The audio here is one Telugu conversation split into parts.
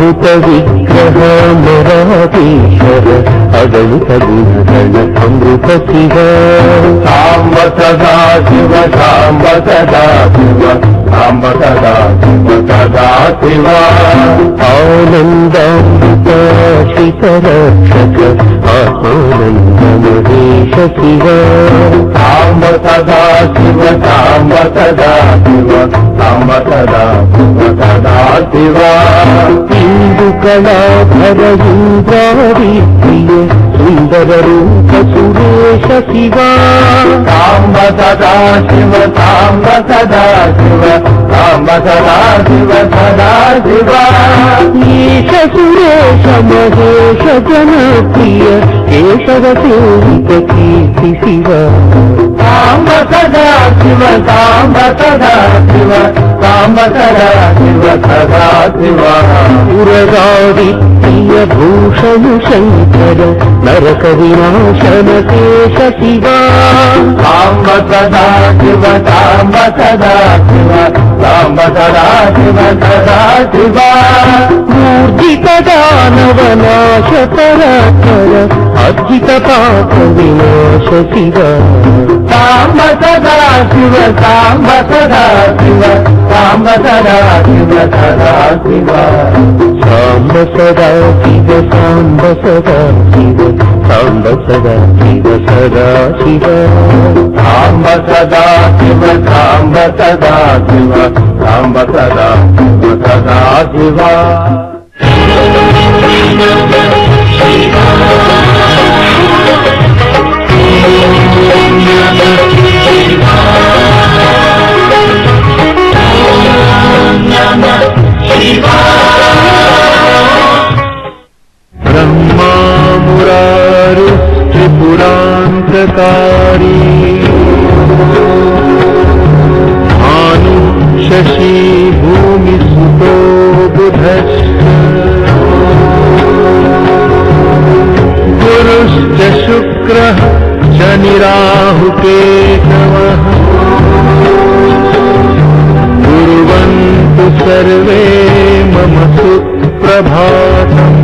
అద్భుత విగ్రహ మరాధీశ్వర అగణిత గుణగణ అమృత శివ సాంబ సదా శివ సాంబ సదా శివ సాంబ సదా శివ సదా శివ ఆనందామృత శితరక్షక ఆనంద మహేశ శివ సాంబ సదా శివ సాంబ సదా శివ సాంబ సదా శివ సదా శివ ఇందు కళాధర ఇంద్రాది ప్రియ సుందర రూప సురేశ శివ సాంబ సదా శివ సాంబ సదా శివ సాంబ సదా శివ సదా శివ ఈశ సురేశ మహేశ జనప్రియ కేశవ సేవిత కీర్తి శివ సాంబ సదా శివ సాంబ సదా శివ సాంబ సదా శివ సదా శివ పురగాది ప్రియ భూషణ శంకర నరక వినాశన కేశ శివ సాంబ సదా శివ సాంబ సదా శివ సాంబ సదా శివ సదా శివ మూర్జిత దానవ నాశ పరాత్పర అర్జిత పాప వినాశ శివ సాంబ సదా శివ సాంబ సదా శివ సాంబ సదా శివ సదా శివ సాంబ సదా శివ సాంబ సదా శివ సాంబ సదా శివ సదా శివ సాంబ సదా శివ సాంబ సదా శివ సాంబ సదా శివ సదా శివ బ్రహ్మా మురారి త్రిపురాంతకారీ భాను శశి భూమి సుతో బుధశ్చ గురుశ్చ శుక్రః శని రాహు కేతవః కుర్వంతు సర్వే మమ సుప్రభాతం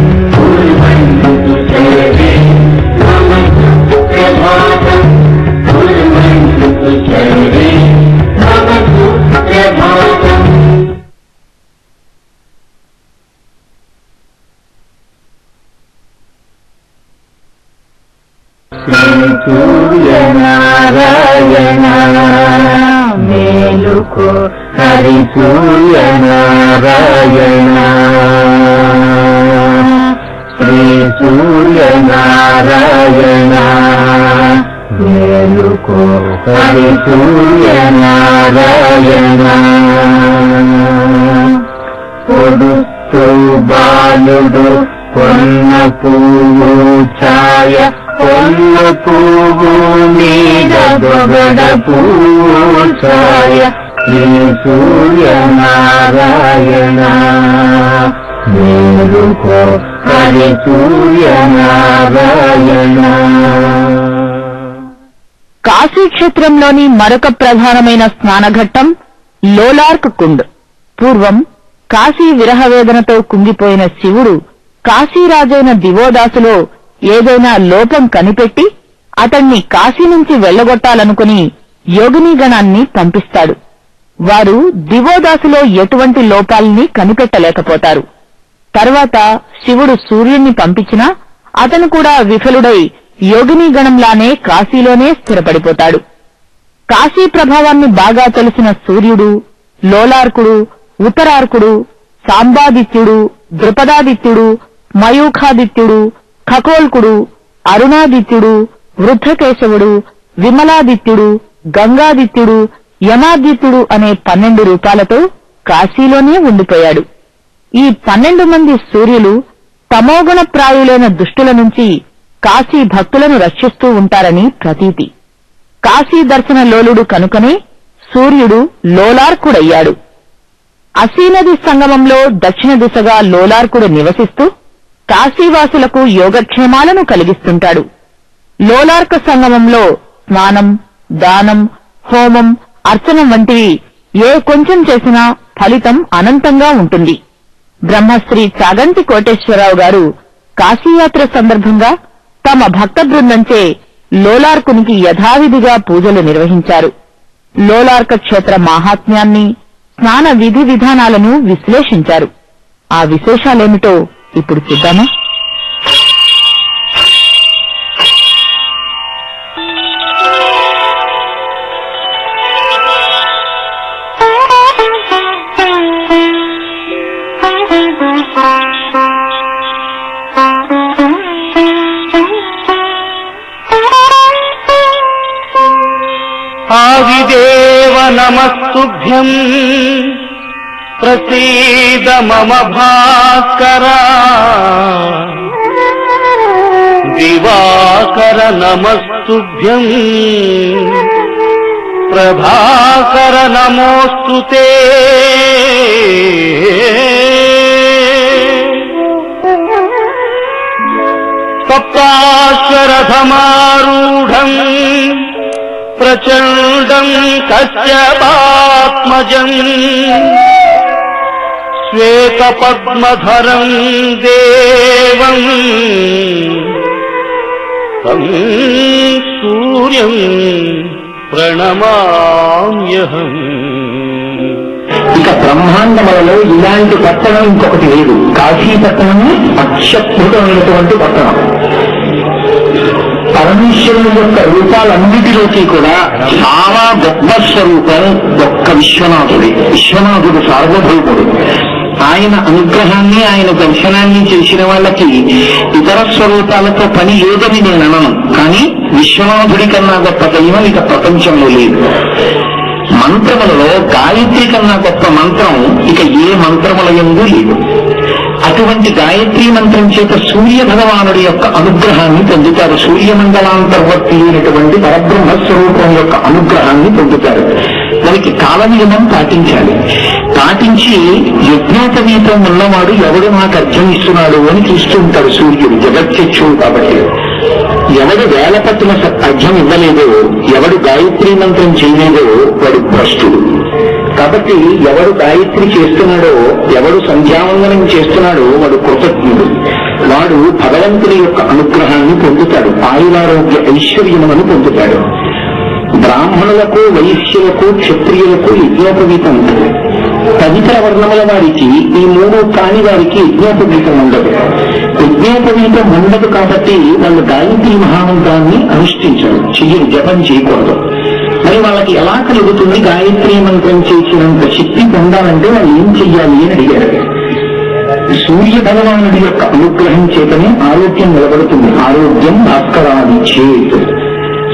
సూర్యనారాయణ మేలుకో హరి సూర్యనారాయణ శ్రీ సూర్యనారాయణ మేలుకో హరి సూర్యనారాయణ పొడుస్తూ బాలుడు కొన్న పువ్వు ఛాయ కొన్న పువ్వు మీద దొగడ పువ్వు ఛాయ శ్రీ సూర్యనారాయణ మేలుకో హరి సూర్యనారాయణ. కాశీక్షేత్రంలోని మరొక ప్రధానమైన స్నానఘట్టం లోలార్క్ కుండ్. పూర్వం కాశీ విరహవేదనతో కుంగిపోయిన శివుడు కాశీరాజైన దివోదాసులో ఏదైనా లోపం కనిపెట్టి అతణ్ణి కాశీ నుంచి వెళ్లగొట్టాలనుకుని యోగినీగణాన్ని పంపిస్తాడు. వారు దివోదాసులో ఎటువంటి లోపాల్ని కనిపెట్టలేకపోతారు. తర్వాత శివుడు సూర్యుణ్ణి పంపించినా అతను కూడా విఫలుడై యోగినీగణంలానే కాశీలోనే స్థిరపడిపోతాడు. కాశీ ప్రభావాన్ని బాగా తెలిసిన సూర్యుడు, లోలార్కుడు, ఉత్తరార్కుడు, సాంబాదిత్యుడు, ద్రుపదాదిత్యుడు, మయూఖాదిత్యుడు, ఖగోల్కుడు, అరుణాదిత్యుడు, వృద్ధకేశవుడు, విమలాదిత్యుడు, గంగాదిత్యుడు, యమాదిత్యుడు అనే 12 రూపాలతో కాశీలోనే ఉండిపోయాడు. ఈ 12 మంది సూర్యులు తమోగుణప్రాయులైన దుష్టుల నుంచి కాశీ భక్తులను రక్షిస్తూ ఉంటారని ప్రతీతి. కాశీ దర్శన లోలుడు కనుకనే సూర్యుడు లోలార్కుడయ్యాడు. అసీనది సంగమంలో దక్షిణ దిశగా లోలార్కుడు నివసిస్తూ కాశీవాసులకు యోగక్షేమాలను కలిగిస్తుంటాడు. లోలార్క సంగమంలో స్నానం, దానం, హోమం, అర్చనం వంటివి ఏ కొంచెం చేసినా ఫలితం అనంతంగా ఉంటుంది. బ్రహ్మశ్రీ చాగంటి కోటేశ్వరరావు గారు కాశీయాత్ర సందర్భంగా తమ భక్త బృందంచే లోలార్కునికి యథావిధిగా పూజలు నిర్వహించారు. లోలార్క క్షేత్ర మాహాత్మ్యాన్ని, స్నాన విధి విధానాలను విశ్లేషించారు. ఆ విశేషాలేమిటో ఇప్పుడు చూద్దామా? ఆదిదేవ నమస్తుభ్యం ప్రసీద మమ భాస్కరా దివాకర నమస్తుభ్యం ప్రభాకర నమోస్తుతే సప్తాశ్వరథమారూఢం ప్రచండం కశ్యపాత్మజం శ్వేతపద్మధరం దేవం తం సూర్యం ప్రణమామ్యహం. ఇక బ్రహ్మాండములలో ఇలాంటి పట్టణం ఇంకొకటి లేదు. కాశీ పట్టణము అత్యద్భుతమైనటువంటి పట్టణం. పరమేశ్వరుని యొక్క రూపాలన్నిటిలోకి కూడా చాలా గొప్ప స్వరూపం ఒక్క విశ్వనాథుడి. విశ్వనాథుడు సార్వభౌముడు. ఆయన అనుగ్రహాన్ని, ఆయన దర్శనాన్ని చేసిన వాళ్ళకి ఇతర స్వరూపాలతో పని లేదని నేను అనను. కానీ విశ్వనాథుడి కన్నా గొప్ప దైవం ఇక ప్రపంచంలో లేదు. మంత్రములలో గాయత్రి కన్నా గొప్ప మంత్రం ఇక ఏ మంత్రముల యందు లేదు. అటువంటి గాయత్రీ మంత్రం చేత సూర్య భగవానుడి యొక్క అనుగ్రహాన్ని పొందుతారు. సూర్యమండలాంతర్వర్తి అయినటువంటి పరబ్రహ్మ స్వరూపం యొక్క అనుగ్రహాన్ని పొందుతారు. దానికి కాలనియమం పాటించాలి. పాటించి యజ్ఞోపవీతం ఉన్నవాడు ఎవడు నాకు అర్ఘ్యం ఇస్తున్నాడు అని చూస్తూ ఉంటాడు సూర్యుడు. జగచ్చక్షుడు కాబట్టి ఎవడు వేల పట్టిన అర్ఘ్యం ఇవ్వలేదో, ఎవడు గాయత్రీ మంత్రం చేయలేదో వాడు భ్రష్టుడు. కాబట్టి ఎవడు గాయత్రి చేస్తున్నాడో, ఎవడు సంధ్యావందనం చేస్తున్నాడో వాడు కృతజ్ఞుడు. వాడు భగవంతుని యొక్క అనుగ్రహాన్ని పొందుతాడు. ఆయురారోగ్య ఐశ్వర్యములను పొందుతాడు. బ్రాహ్మణులకు, వైశ్యులకు, క్షత్రియులకు యజ్ఞోపవీతం ఉంటుంది. తదితర వర్ణముల వారికి, ఈ మూడు కాని వారికి యజ్ఞోపవీతం ఉండదు. యజ్ఞోపవీతం ఉండదు కాబట్టి వాళ్ళు గాయత్రి మహామంత్రాన్ని అనుష్ఠించరు, చెయ్యరు, జపం చేయకూడదు. మరి వాళ్ళకి ఎలా కలుగుతుంది? గాయత్రీ మంత్రం చేసినంత శక్తి పొందాలంటే వాళ్ళు ఏం చెయ్యాలి అని అడిగారు. సూర్య భగవానుడి యొక్క అనుగ్రహం చేతనే ఆరోగ్యం నిలబడుతుంది. ఆరోగ్యం భాస్కరాది చేత్.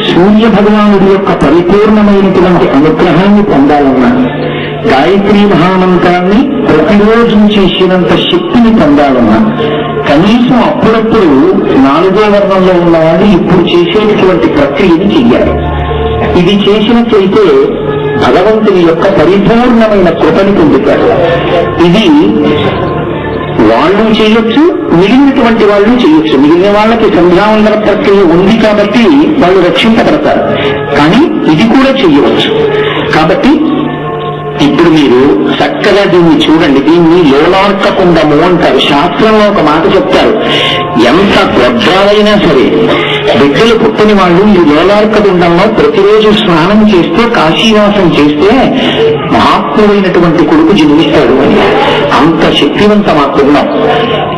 సూర్య భగవానుడి యొక్క పరిపూర్ణమైనటువంటి అనుగ్రహాన్ని పొందాలన్నా, గాయత్రీ మహామంత్రాన్ని ప్రతిరోజు చేసినంత శక్తిని పొందాలన్నా కనీసం అప్పుడప్పుడు 4వ వర్ణంలో ఉన్నవాళ్ళు ఇప్పుడు చేసేటటువంటి ప్రక్రియని చెయ్యాలి. ఇది చేసినట్లయితే భగవంతుని యొక్క పరిపూర్ణమైన కృపని పొందుతారు. ఇది వాళ్ళు చేయొచ్చు, మిగిలినటువంటి వాళ్ళు చేయొచ్చు. మిగిలిన వాళ్ళకి సంధ్యావందన ప్రక్రియ ఉంది కాబట్టి వాళ్ళు రక్షింపబడతారు. కానీ ఇది కూడా చెయ్యవచ్చు. కాబట్టి ఇప్పుడు మీరు చక్కగా దీన్ని చూడండి. దీన్ని లోలార్క కుండము అంటారు. శాస్త్రంలో ఒక మాట చెప్తారు, ఎంత గొడ్రాలైనా సరే బిడ్డలు పుట్టని వాళ్ళు ఈ లోలార్క కుండంలో ప్రతిరోజు స్నానం చేస్తే, కాశీవాసం చేస్తే మహాత్ముడైనటువంటి కొడుకు జన్మిస్తాడు అని. అంత శక్తివంతం ఆ కుండం.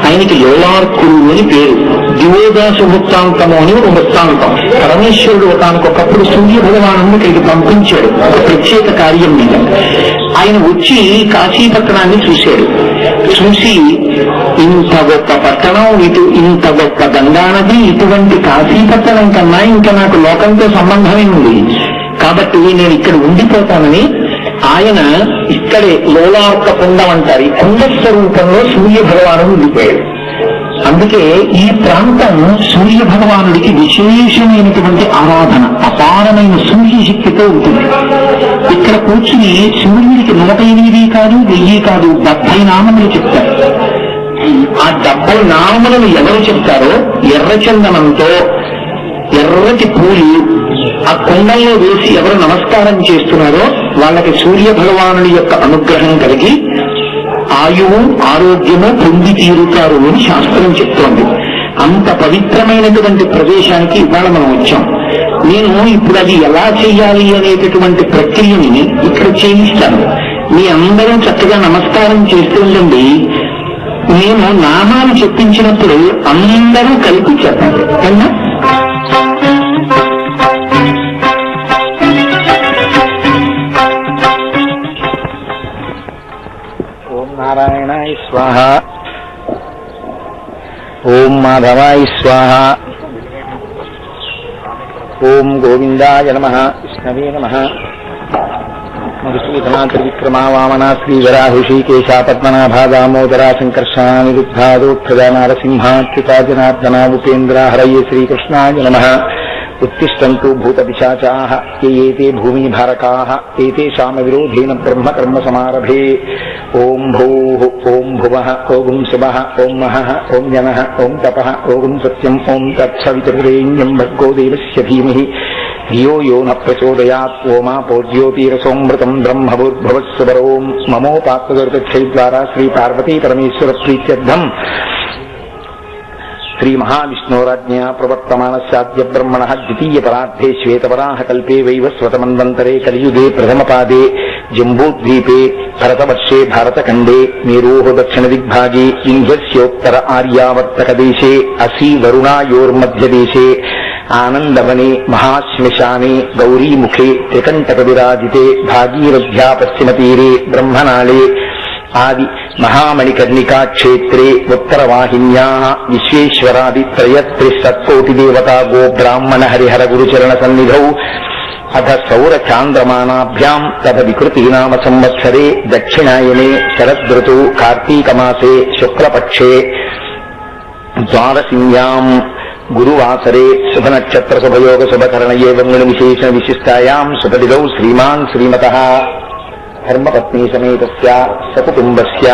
ఆయనకి లోలార్కుడు అని పేరు. దివోదాసు వృత్తాంతము అని ఒక వృత్తాంతం. పరమేశ్వరుడు ఒకనకొకప్పుడు సూర్య భగవాను ఇక్కడికి పంపించాడు ఒక ప్రత్యేక కార్యం మీద. ఆయన వచ్చి కాశీపట్టణాన్ని చూశాడు. చూసి ఇంత గొప్ప పట్టణం, ఇంత గొప్ప గంగానది, ఇటువంటి కాశీపట్టణం కన్నా ఇంకా నాకు లోకంతో సంబంధమే ఉంది. కాబట్టి నేను ఇక్కడ ఉండిపోతానని ఆయన ఇక్కడే లోలార్క కుండం అంటారు. ఈ కుండ స్వరూపంలో సూర్య భగవాను ఉండిపోయాడు. అందుకే ఈ ప్రాంతం సూర్య భగవానుడికి విశేషమైనటువంటి ఆరాధన, అపారమైన సూర్యశక్తితో ఉంటుంది. ఇక్కడ కూర్చుని సూర్యుడికి 108 కాదు, 1000 కాదు, 70 నామములు చెప్తారు. ఆ 70 నామములను ఎవరు చెప్తారో ఎర్రచందనంతో ఎర్రటి పూలు ఆ కుండంలో వేసి ఎవరు నమస్కారం చేస్తున్నారో వాళ్ళకి సూర్య భగవానుడి యొక్క అనుగ్రహం కలిగి ఆయువు ఆరోగ్యము పొంది తీరుతారు అని శాస్త్రం చెప్తోంది. అంత పవిత్రమైనటువంటి ప్రదేశానికి ఇవాళ మనం వచ్చాం. నేను ఇప్పుడు అది ఎలా చేయాలి అనేటటువంటి ప్రక్రియని ఇక్కడ చేయిస్తాను. మీ అందరూ చక్కగా నమస్కారం చేస్తూ ఉండండి. నేను నామాన్ని చెప్పించినప్పుడు అందరూ కలిపి చెప్పండి. కన్నా ఓం నారాయణాయ స్వాహ, ఓం మాధవాయ స్వాహ, ఓం గోవిందాయ నమః, విష్ణవే నమః. మధుసూదనా త్రివిక్రమా వామనా శ్రీవరాహుషీకేశా పద్మనాభా దామోదరా సంకర్షణా నిరుద్ధాదోక్షజా నారసింహాచ్యుతా జనార్దనా ఉపేంద్ర హరయే శ్రీకృష్ణాయ నమః. ఉత్తిష్టంతు భూతపిశాచాః ఏతే భూమి భారకాః ఏతేషాం విరోధేన బ్రహ్మ కర్మ సమారభే. ఓం భూః ఓం భువః ఓం శుభః ఓం మహః ఓం జనః ఓం తపః ఓం సత్యం ఓం తత్సవితుర్వరేణ్యం భర్గో దేవస్య ధీమహి ధియో యో న ప్రచోదయాత్. ఓమాపోజ్యోతిరసోమృతం బ్రహ్మభూర్భువస్సువరోం మమోపాత్మగరుతక్షైద్వారా శ్రీ పార్వతీ పరమేశ్వర ప్రీత్యర్థం శ్రీ మహావిష్ణోరాజ్ఞా ప్రవర్తమానస్యాద్య బ్రహ్మణః ద్వితీయ పరార్ధే శ్వేతవరాహ కల్పే వైవస్వతమన్వంతరే కలియుగే ప్రథమ పాదే జంబూద్వీపే భరతవర్షే భారతఖండే మేరోః దక్షిణ దిగ్భాగే ఇంధ్వస్యోత్తర ఆర్యావర్తకదేశే అసీ వరుణాయోర్మధ్యదేశే ఆనందవనే మహాశ్మశానే గౌరీముఖే త్రికంటక విరాజితే భాగీరథ్యా పశ్చిమతీరే బ్రహ్మనాళే ఆది మహామణికర్ణికా క్షేత్రే ఉత్తరవాహిన్యా విశ్వేశ్వరాదిత్రయత్రిశత్కోటిదేవతా గో బ్రాహ్మణ హరిహర గురుచరణ సన్నిధౌ అథ సౌరచాంద్రమానాభ్యాం తథ వికృతీనామ సంవత్సరే దక్షిణాయనే శరదృతు కార్తీకమాసే శుక్లపక్షే ద్వాదశిన్యాం గురువాసరే శుభనక్షత్ర శుభయోగ శుభకరణ ఏవంగుణ విశేషణ విశిష్టాయాం శుభదిగౌ శ్రీమాన్ శ్రీమతః ధర్మపత్ని సమేతస్య సకుటుంబస్య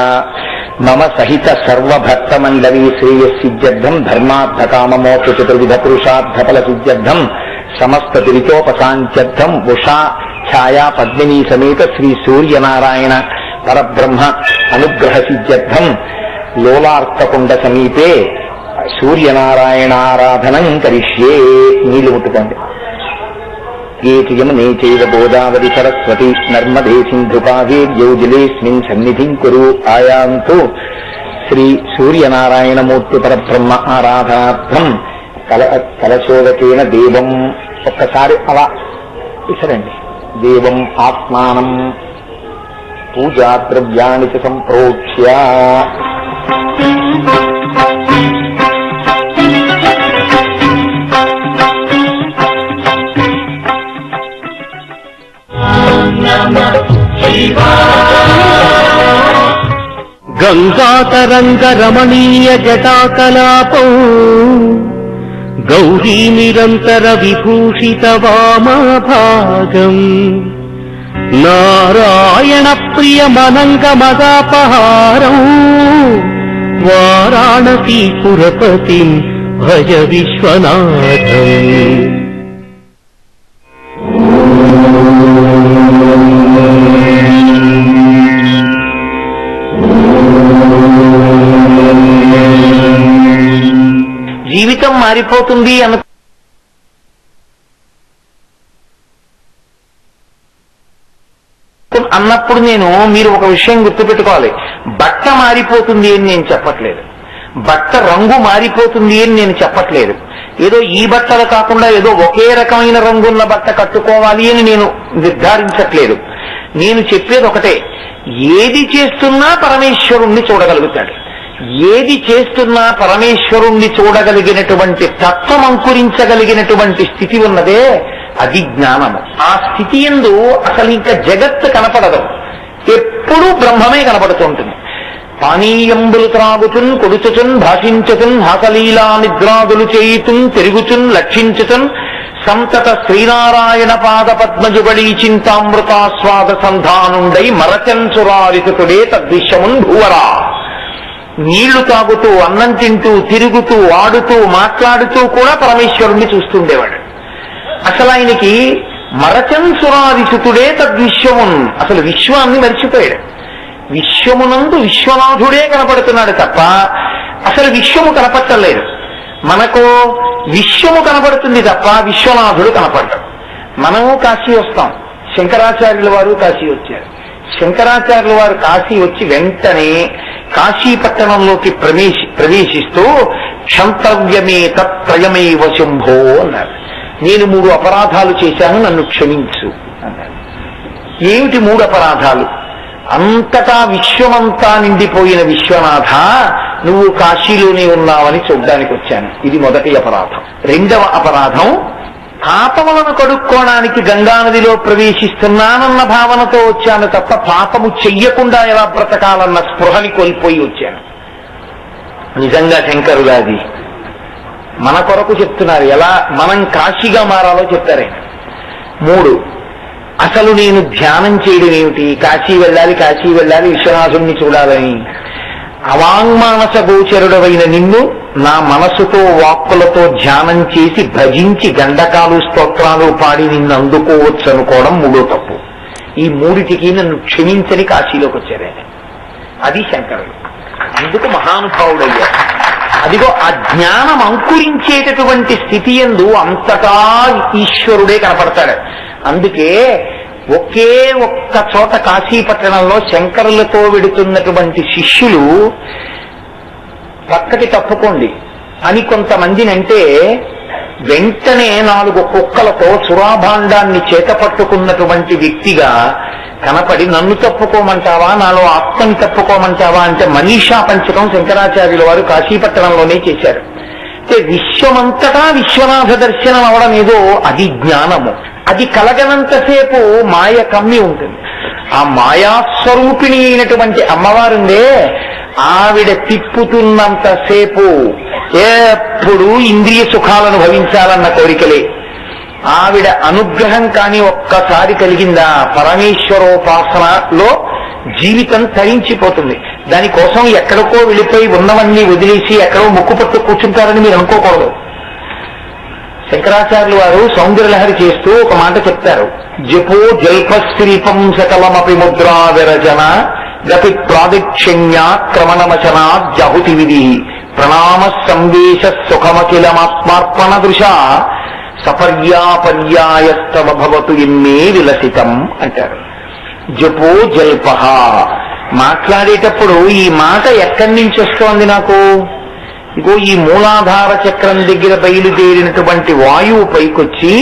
మమ సహిత సర్వభక్తమండలీ శ్రేయస్సిద్ధ్యర్థం ధర్మార్థకామమోక్ష చతుర్విధ పురుషార్థఫల సిద్ధ్యర్థం సమస్త దురితోపశాంత్యర్థం ఉషా ఛాయా పద్మినీ సమేత శ్రీ సూర్యనారాయణ పరబ్రహ్మ అనుగ్రహ సిద్ధ్యర్థం లోలార్కకుండ సమీపే సూర్యనారాయణారాధనం కరిష్యే. నీళ్లు ముట్టుకోండి. యమునే చైవ గోదావరి సరస్వతి నర్మదే సింధు కావేర్యౌ జలేస్మిన్ సన్నిధిం కురు. ఆయాంతు శ్రీ సూర్యనారాయణమూర్తి పరబ్రహ్మ ఆరాధనార్థం కలశోదకేన దేవం ఒక్కసారి అలా విసరండి. దేవం ఆత్మానం పూజా ద్రవ్యాన్ని సంప్రోక్ష్య గంగాతరంగ రమణీయ జటాకలాపం గౌరీ నిరంతర విభూషిత వామభాగం నారాయణ ప్రియ మనంగ మదాపహారం వారాణసీ పురపతిం భజ విశ్వనాథం. జీవితం మారిపోతుంది అన్నప్పుడు మీరు ఒక విషయం గుర్తుపెట్టుకోవాలి. బట్ట మారిపోతుంది అని నేను చెప్పట్లేదు, బట్ట రంగు మారిపోతుంది అని నేను చెప్పట్లేదు. ఏదో ఈ బట్టలు కాకుండా ఏదో ఒకే రకమైన రంగున్న బట్ట కట్టుకోవాలి అని నేను నిర్ధారించట్లేదు. నేను చెప్పేది ఒకటే, ఏది చేస్తున్నా పరమేశ్వరుణ్ణి చూడగలుగుతాడు. ఏది చేస్తున్నా పరమేశ్వరుణ్ణి చూడగలిగినటువంటి తత్వం అంకురించగలిగినటువంటి స్థితి ఉన్నదే అది జ్ఞానము. ఆ స్థితి యందు అసలు ఇంకా జగత్తు కనపడదు, ఎప్పుడూ బ్రహ్మమే కనపడుతుంటుంది. పానీయంబులు త్రాగుచున్ కొడుచుచున్ భాషించుచున్ హాసలీలా నిద్రాదులు చేయుచున్ తిరుగుచున్ లక్షించుచున్ సంతత శ్రీనారాయణ పాద పద్మజుబడి చింతామృతాస్వాద సంధానుండై మరచంచురారితుడే తద్విషమున్ భూవరా. నీళ్లు తాగుతూ అన్నం తింటూ తిరుగుతూ ఆడుతూ మాట్లాడుతూ కూడా పరమేశ్వరుణ్ణి చూస్తుండేవాడు. అసలు ఆయనకి మరచంసురాదిసుతుడే తద్విశ్వమున్, అసలు విశ్వాన్ని మరిచిపోయాడు. విశ్వమునందు విశ్వనాథుడే కనపడుతున్నాడు తప్ప అసలు విశ్వము కనపట్టలేదు. మనకు విశ్వము కనపడుతుంది తప్ప విశ్వనాథుడు కనపడ్డాడు. మనము కాశీ వస్తాం, శంకరాచార్యుల వారు కాశీ వచ్చారు. శంకరాచార్యుల వారు కాశీ వచ్చి వెంటనే కాశీ పట్టణంలోకి ప్రవేశిస్తూ క్షంతవ్యమే తత్రయమేవ శంభో అన్నారు. నేను 3 అపరాధాలు చేశాను, నన్ను క్షమించు అన్నారు. ఏమిటి 3 అపరాధాలు? అంతటా విశ్వమంతా నిండిపోయిన విశ్వనాథ, నువ్వు కాశీలోనే ఉన్నావని చూడ్డానికి వచ్చాను. ఇది మొదటి అపరాధం. రెండవ అపరాధం, పాపములను కడుక్కోవడానికి గంగానదిలో ప్రవేశిస్తున్నానన్న భావనతో వచ్చాను తప్ప పాపము చెయ్యకుండా ఎలా బ్రతకాలన్న స్పృహని కోల్పోయి వచ్చాను. నిజంగా శంకరులాది మన కొరకు చెప్తున్నారు, ఎలా మనం కాశీగా మారాలో చెప్తారే. 3, అసలు నేను ధ్యానం చేయడం ఏమిటి? కాశీ వెళ్ళాలి విశ్వనాథుణ్ణి చూడాలని. అవాంగ్మానస గోచరుడవైన నిన్ను నా మనసుతో వాక్కులతో ధ్యానం చేసి భజించి గండకాలు స్తోత్రాలు పాడి నిన్ను అందుకోవచ్చు అనుకోవడం 3వ తప్పు. ఈ 3టికి నన్ను క్షమించని కాశీలోకి వచ్చారు. అది శంకరుడు. అందుకు మహానుభావుడయ్యారు. అదిగో ఆ జ్ఞానం అంకురించేటటువంటి స్థితి యందు అంతటా ఈశ్వరుడే కనపడతాడు. అందుకే ఒకే ఒక్క చోట కాశీ పట్టణంలో శంకరులతో వెడుతున్నటువంటి శిష్యులు పక్కకి తప్పుకోండి అని కొంతమందిని అంటే వెంటనే 4 కుక్కలతో సురాభాండాన్ని చేతపట్టుకున్నటువంటి వ్యక్తిగా కనపడి నన్ను తప్పుకోమంటావా, నాలో ఆత్మని తప్పుకోమంటావా అంటే మనీషా పంచకం శంకరాచార్యుల వారు కాశీపట్టణంలోనే చేశారు. అంటే విశ్వమంతటా విశ్వనాథ దర్శనం అవడం ఏదో అది జ్ఞానము. అది కలగనంతసేపు మాయ కమ్మి ఉంటుంది. ఆ మాయాస్వరూపిణి అయినటువంటి అమ్మవారుందే, ఆవిడ తిప్పుతున్నంతసేపు ఎప్పుడు ఇంద్రియ సుఖాలను భవించాలన్న కోరికలే. ఆవిడ అనుగ్రహం కాని ఒక్కసారి కలిగిందా పరమేశ్వరోపాసనలో జీవితం తరించిపోతుంది. దానికోసం ఎక్కడికో వెళ్ళిపోయి ఉన్నవన్నీ వదిలేసి ఎక్కడో ముక్కు పట్టు కూర్చుంటారని మీరు అనుకోకూడదు. శంకరాచార్యులు వారు సౌందర్యలహరి చేస్తూ ఒక మాట చెప్తారు, జపో జల్పశిల్పం సకలమపి ముద్రా విరచన గతి ప్రాదిక్షణ్యాక్రమణమచనా జహుతి విధి ప్రణామ సంవేశ సుఖమఖిలమాత్మార్పణ దృశ సపర్యాపర్యాయస్తవ భవతు ఎన్నే విలసితం అంటారు. జపో జల్ప. మాట్లాడేటప్పుడు ఈ మాట ఎక్కడి నుంచి వస్తోంది నాకు? ఇగో ఈ మూలాధార చక్రం దగ్గర బయలుదేరినటువంటి వాయువు పైకొచ్చి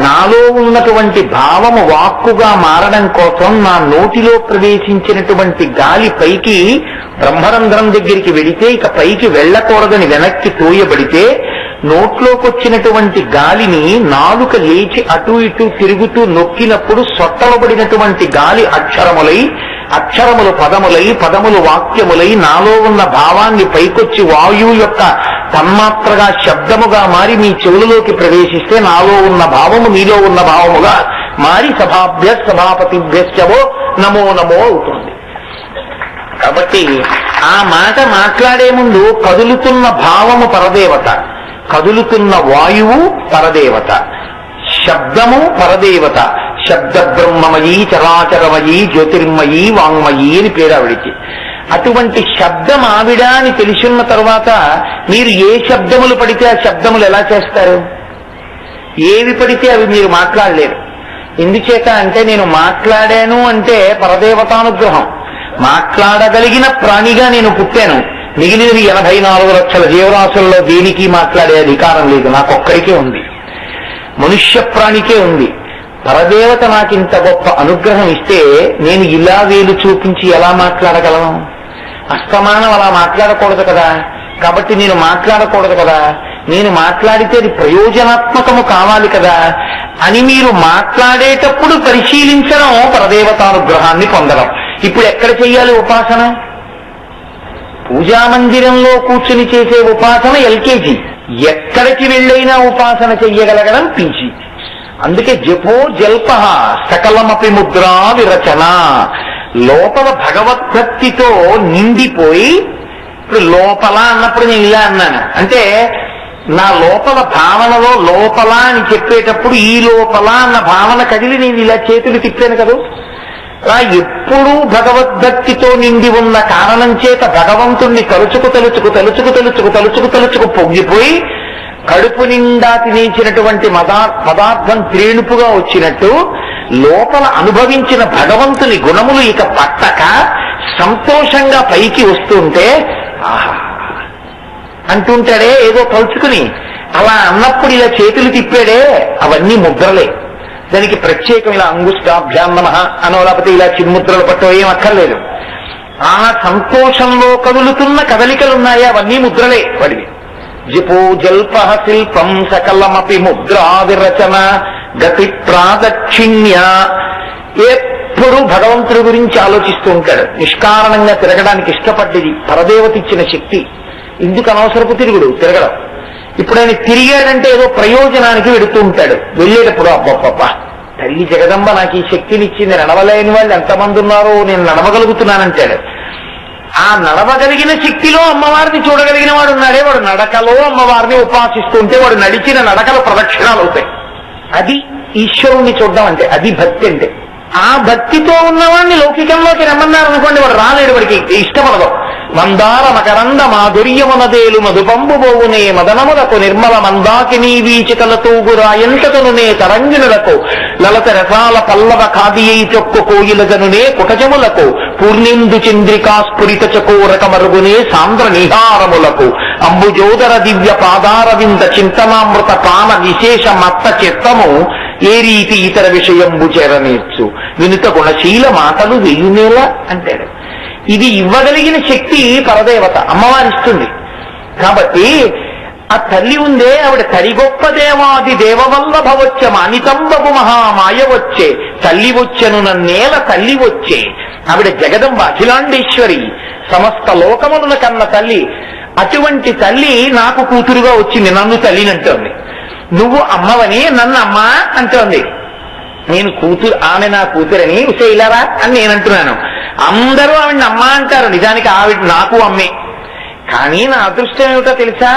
నాలో ఉన్నటువంటి భావము వాక్కుగా మారడం కోసం నా నోటిలో ప్రవేశించినటువంటి గాలి పైకి బ్రహ్మరంధ్రం దగ్గరికి వెడితే ఇక పైకి వెళ్ళకూడదని వెనక్కి తోయబడితే నోట్లోకొచ్చినటువంటి గాలిని నాలుక లేచి అటు ఇటు తిరుగుతూ నొక్కినప్పుడు సొట్టలబడినటువంటి గాలి అక్షరములై, అక్షరములు పదములై, పదములు వాక్యములై నాలో ఉన్న భావాన్ని పైకొచ్చి వాయువు యొక్క తన్మాత్రగా శబ్దముగా మారి మీ చెవులలోకి ప్రవేశిస్తే నాలో ఉన్న భావము మీలో ఉన్న భావముగా మారి సభాభ్య సభాపతిభ్యశ్చవో నమో నమో అవుతుంది. కాబట్టి ఆ మాట మాట్లాడే ముందు కదులుతున్న భావము పరదేవత, కదులుతున్న వాయువు పరదేవత, శబ్దము పరదేవత. శబ్ద బ్రహ్మమయీ చరాచరమయీ జ్యోతిర్మయీ వాంగ్మయీ అని పేరు ఆవిడికి. అటువంటి శబ్దం ఆవిడ అని తెలుసున్న తర్వాత మీరు ఏ శబ్దములు పడితే ఆ శబ్దములు ఎలా చేస్తారు? ఏవి పడితే అవి మీరు మాట్లాడలేరు. ఎందుచేత అంటే నేను మాట్లాడాను అంటే పరదేవతానుగ్రహం. మాట్లాడగలిగిన ప్రాణిగా నేను పుట్టాను. మిగిలినది 84 లక్షల జీవరాశుల్లో దేనికి మాట్లాడే అధికారం లేదు, నాకొక్కడికే ఉంది, మనుష్య ప్రాణికే ఉంది. పరదేవత నాకింత గొప్ప అనుగ్రహం ఇస్తే నేను ఇలా వేలు చూపించి ఎలా మాట్లాడగలను? అస్తమానం అలా మాట్లాడకూడదు కదా. కాబట్టి నేను మాట్లాడకూడదు కదా. నేను మాట్లాడితే అది ప్రయోజనాత్మకము కావాలి కదా అని మీరు మాట్లాడేటప్పుడు పరిశీలించడం పరదేవతానుగ్రహాన్ని పొందడం. ఇప్పుడు ఎక్కడ చెయ్యాలి ఉపాసన? పూజామందిరంలో కూర్చుని చేసే ఉపాసన ఎల్కేజీ, ఎక్కడికి వెళ్ళైనా ఉపాసన చెయ్యగలగడం పీజీ. అందుకే జపో జల్ప సకలమపి ముద్రా విరచన. లోపల భగవద్భక్తితో నిండిపోయి, ఇప్పుడు లోపల అన్నప్పుడు నేను ఇలా అన్నాను అంటే నా లోపల భావనలో లోపల అని చెప్పేటప్పుడు ఈ లోపల అన్న భావన కదిలి నేను ఇలా చేతులు తిప్పాను కదా. అలా ఎప్పుడూ భగవద్భక్తితో నిండి ఉన్న కారణం చేత భగవంతుణ్ణి తలుచుకు పొంగిపోయి కడుపు నిండా తినేసినటువంటి పదార్థం త్రేణుపుగా వచ్చినట్టు లోపల అనుభవించిన భగవంతుని గుణములు ఇక పట్టక సంతోషంగా పైకి వస్తుంటే ఆహా అంటుంటాడే ఏదో తలుచుకుని. అలా అన్నప్పుడు ఇలా చేతులు తిప్పాడే అవన్నీ ముద్రలే. దానికి ప్రత్యేకం ఇలా అంగుష్టాభ్యాం నమః అనో లేకపోతే ఇలా చిన్ముద్రలు పట్టో ఏం అక్కర్లేదు. ఆ సంతోషంలో కదులుతున్న కదలికలున్నాయా అవన్నీ ముద్రలే వాడివి. జపో జల్ప శిల్పం సకలమపి ముద్రా విరచన గతి ప్రాదక్షిణ్య. ఎప్పుడు భగవంతుడి గురించి ఆలోచిస్తూ ఉంటాడు. నిష్కారణంగా తిరగడానికి ఇష్టపడ్డది పరదేవత ఇచ్చిన శక్తి. ఎందుకు అనవసరపు తిరగడం. ఇప్పుడు ఆయన తిరిగాడంటే ఏదో ప్రయోజనానికి వెడుతూ ఉంటాడు. వెళ్ళేటప్పుడు అబ్బబ్బబ్బ తల్లి జగదంబ నాకు ఈ శక్తినిచ్చింది, నడవలేని వాళ్ళు ఎంతమంది ఉన్నారో నేను నడవగలుగుతున్నానంటాడు. ఆ నడవగలిగిన శక్తిలో అమ్మవారిని చూడగలిగిన వాడు ఉన్నాడే, వాడు నడకలో అమ్మవారిని ఉపాసిస్తుంటే వాడు నడిచిన నడకల ప్రదక్షిణాలు అవుతాయి. అది ఈశ్వరుణ్ణి చూడడం అంటే, అది భక్తి అంటే. ఆ భక్తితో ఉన్నవాడిని లౌకికంలోకి రమ్మన్నారనుకోండి, వాడు రాలేడు, వాడికి ఇష్టపడదు. మందార మకరంద మాధుర్యమునదేలు మధుపంబుబోవునే మదనములకు నిర్మల మందాకినీ వీచికలతూగురాయంతనునే తరంగిణులకు లలత రసాల పల్లవ కాదియై చొక్కు కోయిలగనునే కుటజములకు పూర్ణిందు చంద్రికా స్ఫురిత చకోరక మరుగునే సాంద్ర నిహారములకు అంబుజోదర దివ్య పాదారవింద చింతనామృత పాన విశేష మత్త చిత్తము ఏ రీతి ఇతర విషయంబు చేరనేర్చు వినుత గుణశీల మాటలు వెయ్యునేలా అంటాడు. ఇది ఇవ్వగలిగిన శక్తి పరదేవత అమ్మవారిస్తుంది. కాబట్టి ఆ తల్లి ఉందే ఆవిడ తరిగొప్ప దేవాది దేవవల్లభవచ్చ మానితంబగు మహామాయ వచ్చే తల్లి వచ్చెను నన్నేల తల్లి వచ్చే. ఆవిడ జగదంబ అఖిలాండేశ్వరి, సమస్త లోకములను కన్న తల్లి. అటువంటి తల్లి నాకు కూతురుగా వచ్చింది, నన్ను తల్లినంటోంది. నువ్వు అమ్మవని నన్ను అమ్మ అంటోంది. నేను కూతురు, ఆమె నా కూతురని శైలరా అని నేనంటున్నాను. అందరూ ఆవిడని అమ్మ అంటారు, నిజానికి ఆవిడ నాకు అమ్మే. కానీ నా అదృష్టం ఏమిటో తెలుసా,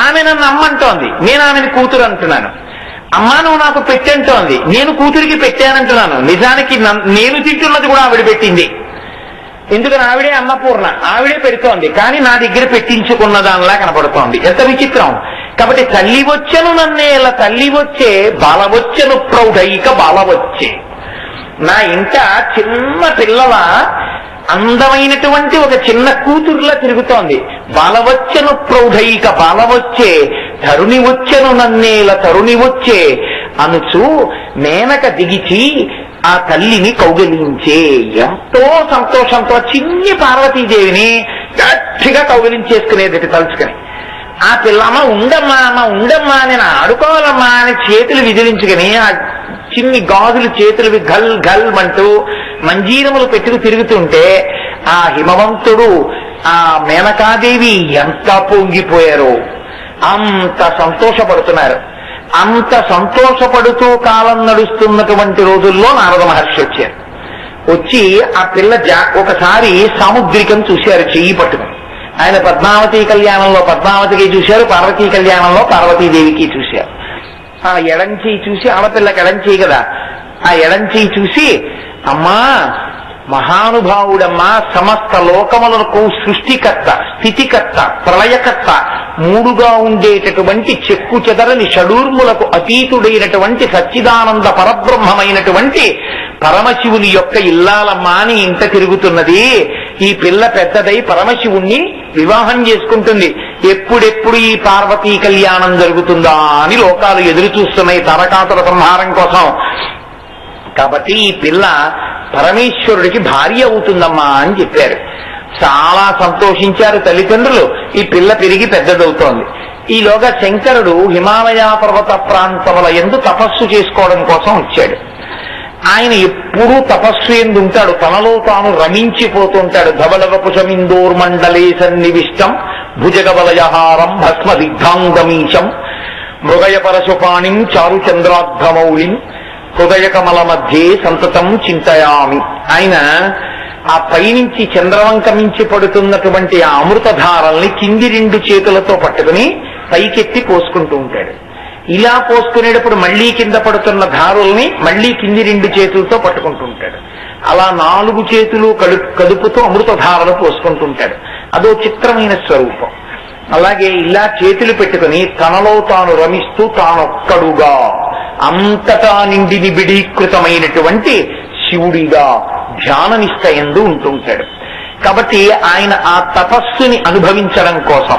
ఆమె నన్ను అమ్మ అంటోంది, నేను ఆమెని కూతురు అంటున్నాను. అమ్మ నువ్వు నాకు పెట్టంటోంది, నేను కూతురికి పెట్టానంటున్నాను. నిజానికి నేను తింటున్నది కూడా ఆవిడ పెట్టింది. ఎందుకని ఆవిడే అన్నపూర్ణ, ఆవిడే పెడుతోంది, కానీ నా దగ్గర పెట్టించుకున్న దానిలా కనపడుతోంది. ఎంత విచిత్రం. కాబట్టి తల్లి వచ్చెను నన్నేల తల్లి వచ్చే బాలవచ్చెను ప్రౌఢైక బాలవచ్చే. నా ఇంట చిన్న పిల్లల అందమైనటువంటి ఒక చిన్న కూతురులా తిరుగుతోంది. బాలవచ్చెను ప్రౌఢైక బాలవచ్చే తరుణి వచ్చెను నన్నేల తరుణి వచ్చే అనుచు మేనక దిగిచి ఆ తల్లిని కౌగిలించే. ఎంతో సంతోషంతో చిన్ని పార్వతీదేవిని గట్టిగా కౌగిలించేసుకునేది తలుచుకుని. ఆ పిల్లమ్మ ఉండమ్మా నేను ఆడుకోవాలమ్మా అని చేతులు విదిలించుకుని ఆ చిన్ని గాజులు చేతులు గల్ గల్ అంటూ మంజీరములు పెట్టుకు తిరుగుతుంటే ఆ హిమవంతుడు ఆ మేనకాదేవి ఎంత పొంగిపోయారో, అంత సంతోషపడుతున్నారు. అంత సంతోషపడుతూ కాలం నడుస్తున్నటువంటి రోజుల్లో నారద మహర్షి వచ్చారు. వచ్చి ఆ పిల్ల ఒకసారి సాముద్రికం చూశారు చెయ్యి పట్టుకుని. ఆయన పద్మావతి కళ్యాణంలో పద్మావతికి చూశారు, పార్వతీ కళ్యాణంలో పార్వతీదేవికి చూశారు. ఆ ఎడంచి చూసి, ఆడపిల్లకి ఎడంచి కదా, ఆ ఎడంచి చూసి అమ్మా మహానుభావుడమ్మా, సమస్త లోకములకు సృష్టికర్త, స్థితికర్త, ప్రళయకర్త, మూడుగా ఉండేటటువంటి చెక్కు చెదరని షడూర్ములకు అతీతుడైనటువంటి సచ్చిదానంద పరబ్రహ్మమైనటువంటి పరమశివుని యొక్క ఇల్లాలమ్మా అని ఇంట తిరుగుతున్నది. ఈ పిల్ల పెద్దదై పరమశివుణ్ణి వివాహం చేసుకుంటుంది. ఎప్పుడెప్పుడు ఈ పార్వతీ కళ్యాణం జరుగుతుందా అని లోకాలు ఎదురు చూస్తున్నాయి తారకాసుర సంహారం కోసం. కాబట్టి ఈ పిల్ల పరమేశ్వరుడికి భార్య అవుతుందమ్మా అని చెప్పారు. చాలా సంతోషించారు తల్లిదండ్రులు. ఈ పిల్ల పెరిగి పెద్దదవుతోంది. ఈలోగా శంకరుడు హిమాలయ పర్వత ప్రాంతముల యందు తపస్సు చేసుకోవడం కోసం వచ్చాడు. ఆయన ఎప్పుడూ తపస్సు ఎందు ఉంటాడు, తనలో తాను రమించిపోతుంటాడు. ధవళవపుషమిందోర్మండలే సన్నివిష్టం భుజగవలయహారం భస్మ దిగ్ధాంగమీశం మృగయ పరశుపాణిం చారుచంద్రార్ధమౌళిం హృదయ కమల మధ్యే సంతతం చింతయామి. ఆయన ఆ పైనుంచి చంద్రవంక మించి పడుతున్నటువంటి ఆ అమృతధారల్ని కింది రెండు చేతులతో పట్టుకుని పైకెత్తి పోసుకుంటూ ఉంటాడు. ఇలా పోసుకునేటప్పుడు మళ్లీ కింద పడుతున్న ధారుల్ని మళ్లీ కింది 2 చేతులతో పట్టుకుంటుంటాడు. అలా 4 చేతులు కదుపుతూ అమృతధారలు పోసుకుంటుంటాడు. అదో చిత్రమైన స్వరూపం. అలాగే ఇలా చేతులు పెట్టుకుని తనలో తాను రమిస్తూ తానొక్కడుగా అంతటా నిండి నిబిడీకృతమైనటువంటి శివుడిగా ధ్యాన నిష్టయందు ఉంటుంటాడు. కాబట్టి ఆయన ఆ తపస్సుని అనుభవించడం కోసం,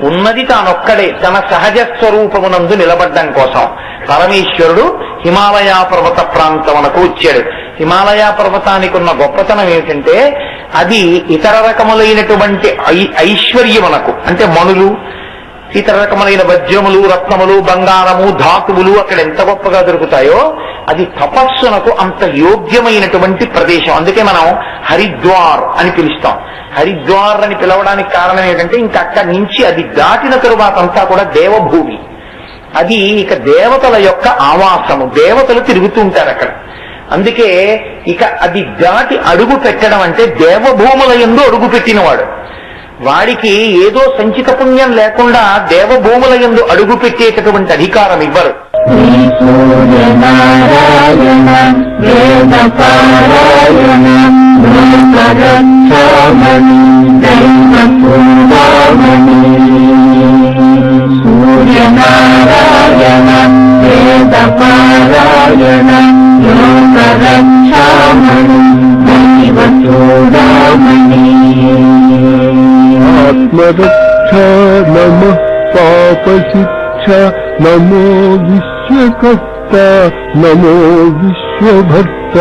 ఉన్నది తానొక్కడే తన సహజ స్వరూపమునందు నిలబడ్డం కోసం పరమేశ్వరుడు హిమాలయ పర్వత ప్రాంతమునకు వచ్చాడు. హిమాలయ పర్వతానికి ఉన్న గొప్పతనం ఏమిటంటే అది ఇతర రకములైనటువంటి ఐశ్వర్యమునకు, అంటే మణులు, ఇతర రకములైన వజ్రములు, రత్నములు, బంగారము, ధాతువులు అక్కడ ఎంత గొప్పగా దొరుకుతాయో అది తపస్సునకు అంత యోగ్యమైనటువంటి ప్రదేశం. అందుకే మనం హరిద్వార్ అని పిలుస్తాం. హరిద్వార్ అని పిలవడానికి కారణం ఏంటంటే ఇంకా అక్కడి నుంచి అది దాటిన తరువాత అంతా కూడా దేవభూమి. అది ఇక దేవతల యొక్క ఆవాసము, దేవతలు తిరుగుతుంటారు అక్కడ. అందుకే ఇక అది దాటి అడుగు పెట్టడం అంటే దేవభూముల యందు అడుగు పెట్టినవాడు. వాడికి ఏదో సంచిత పుణ్యం లేకుండా దేవభూముల యందు అడుగు పెట్టేటటువంటి అధికారం ఇవ్వరు. ఆత్మరక్షా నమః పాపశిక్షా నమో విశ్వకర్త నమో విశ్వభర్త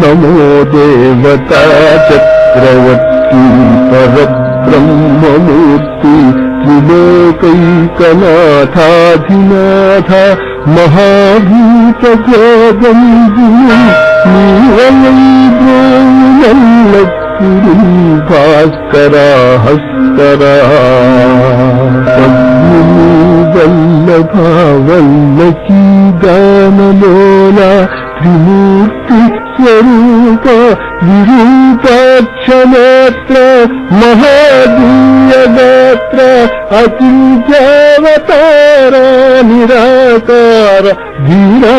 నమో దేవతా చక్రవర్తి పరబ్రహ్మమూర్తి త్రిలోకైకనాథాధినాథ మహాభూతజగంబు నీవైద్రోనల్లప్పుడు భాస్కరా హస్తరా వల్లభావల్లకీ గానలోల త్రిమూర్తి స్వరూప విరూపాక్షనేత్ర మహాదీయగాత్ర అచింత్యావతార నిరాకార ధీరా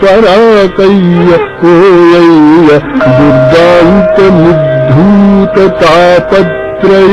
పరాకయ్య ఓయయ్య దుర్గాంత నిర్ధూత తాపత్రయ